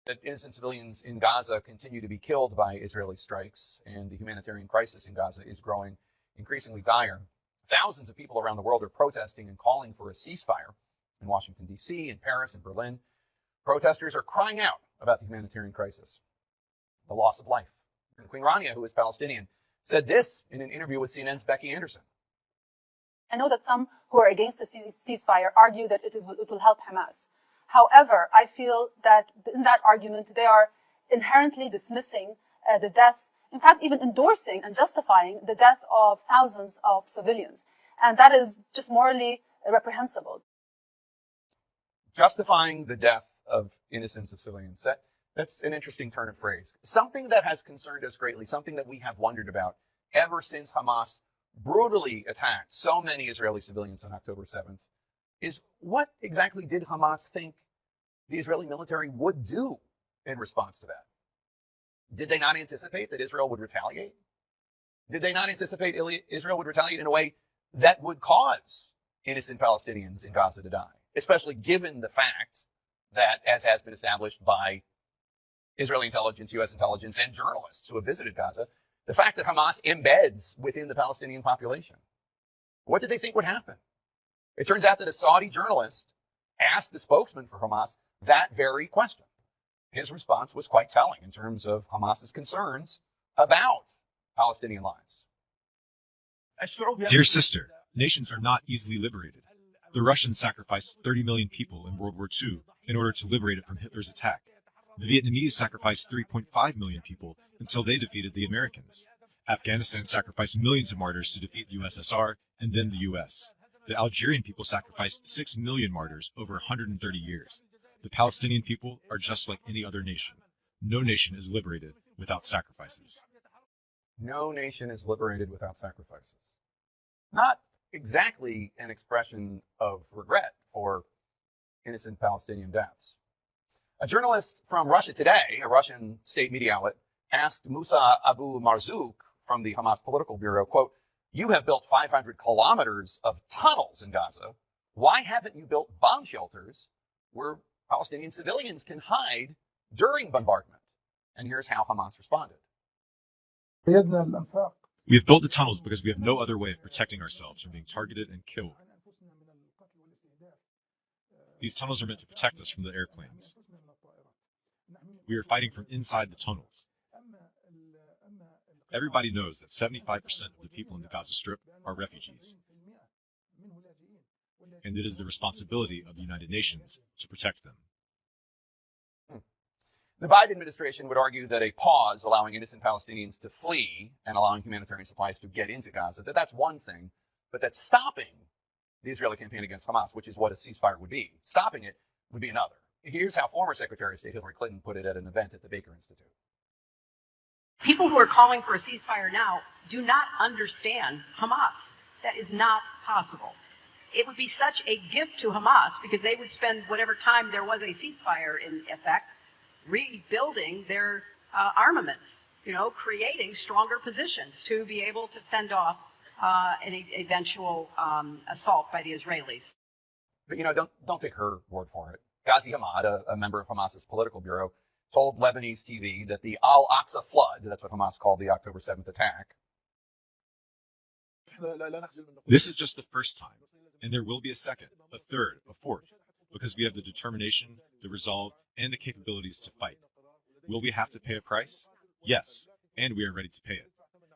that innocent civilians in Gaza continue to be killed by Israeli strikes, and the humanitarian crisis in Gaza is growing increasingly dire. Thousands of people around the world are protesting and calling for a ceasefire in Washington, D.C., in Paris, and Berlin. Protesters are crying out about the humanitarian crisis, the loss of life. And Queen Rania, who is Palestinian, said this in an interview with CNN's Becky Anderson. I know that some who are against the ceasefire argue that it will help Hamas. However, I feel that in that argument, they are inherently dismissing the death, in fact, even endorsing and justifying the death of thousands of civilians. And that is just morally reprehensible. Justifying the death of innocents of civilians. That's an interesting turn of phrase. Something that has concerned us greatly, something that we have wondered about ever since Hamas brutally attacked so many Israeli civilians on October 7th, is what exactly did Hamas think the Israeli military would do in response to that? Did they not anticipate that Israel would retaliate? Did they not anticipate Israel would retaliate in a way that would cause innocent Palestinians in Gaza to die? Especially given the fact that, as has been established by Israeli intelligence, U.S. intelligence, and journalists who have visited Gaza, the fact that Hamas embeds within the Palestinian population. What did they think would happen? It turns out that a Saudi journalist asked the spokesman for Hamas that very question. His response was quite telling in terms of Hamas's concerns about Palestinian lives. Dear sister, nations are not easily liberated. The Russians sacrificed 30 million people in World War II in order to liberate it from Hitler's attack. The Vietnamese sacrificed 3.5 million people until they defeated the Americans. Afghanistan sacrificed millions of martyrs to defeat the USSR and then the US. The Algerian people sacrificed 6 million martyrs over 130 years. The Palestinian people are just like any other nation. No nation is liberated without sacrifices. No nation is liberated without sacrifices. Not exactly an expression of regret for innocent Palestinian deaths. A journalist from Russia Today, a Russian state media outlet, asked Musa Abu Marzouk from the Hamas political bureau, quote, "You have built 500 kilometers of tunnels in Gaza. Why haven't you built bomb shelters where Palestinian civilians can hide during bombardment?" And here's how Hamas responded. We have built the tunnels because we have no other way of protecting ourselves from being targeted and killed. These tunnels are meant to protect us from the airplanes. We are fighting from inside the tunnels. Everybody knows that 75% of the people in the Gaza Strip are refugees. And it is the responsibility of the United Nations to protect them. The Biden administration would argue that a pause allowing innocent Palestinians to flee and allowing humanitarian supplies to get into Gaza, that's one thing, but that stopping the Israeli campaign against Hamas, which is what a ceasefire would be, stopping it would be another. Here's how former Secretary of State Hillary Clinton put it at an event at the Baker Institute. People who are calling for a ceasefire now do not understand Hamas. That is not possible. It would be such a gift to Hamas because they would spend whatever time there was a ceasefire in effect rebuilding their armaments, creating stronger positions to be able to fend off an eventual assault by the Israelis. But, don't take her word for it. Ghazi Hamad, a member of Hamas's political bureau, told Lebanese TV that the Al-Aqsa flood, that's what Hamas called the October 7th attack. This is just the first time, and there will be a second, a third, a fourth, because we have the determination, the resolve, and the capabilities to fight. Will we have to pay a price? Yes, and we are ready to pay it.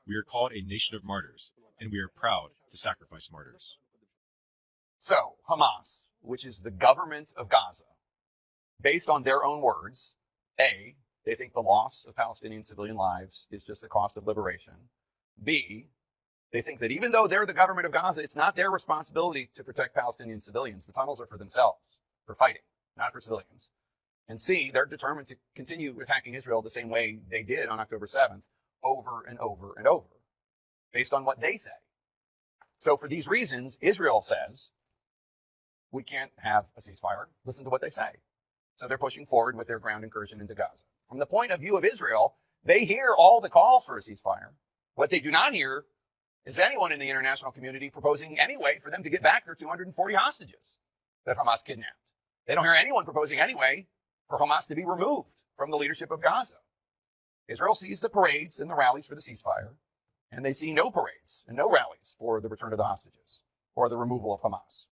We are called a nation of martyrs, and we are proud to sacrifice martyrs. So, Hamas, which is the government of Gaza, based on their own words, A, they think the loss of Palestinian civilian lives is just the cost of liberation. B, they think that even though they're the government of Gaza, it's not their responsibility to protect Palestinian civilians. The tunnels are for themselves, for fighting, not for civilians. And C, they're determined to continue attacking Israel the same way they did on October 7th, over and over and over, based on what they say. So for these reasons, Israel says, we can't have a ceasefire. Listen to what they say. So they're pushing forward with their ground incursion into Gaza. From the point of view of Israel, they hear all the calls for a ceasefire. What they do not hear is anyone in the international community proposing any way for them to get back their 240 hostages that Hamas kidnapped. They don't hear anyone proposing any way for Hamas to be removed from the leadership of Gaza. Israel sees the parades and the rallies for the ceasefire, and they see no parades and no rallies for the return of the hostages or the removal of Hamas.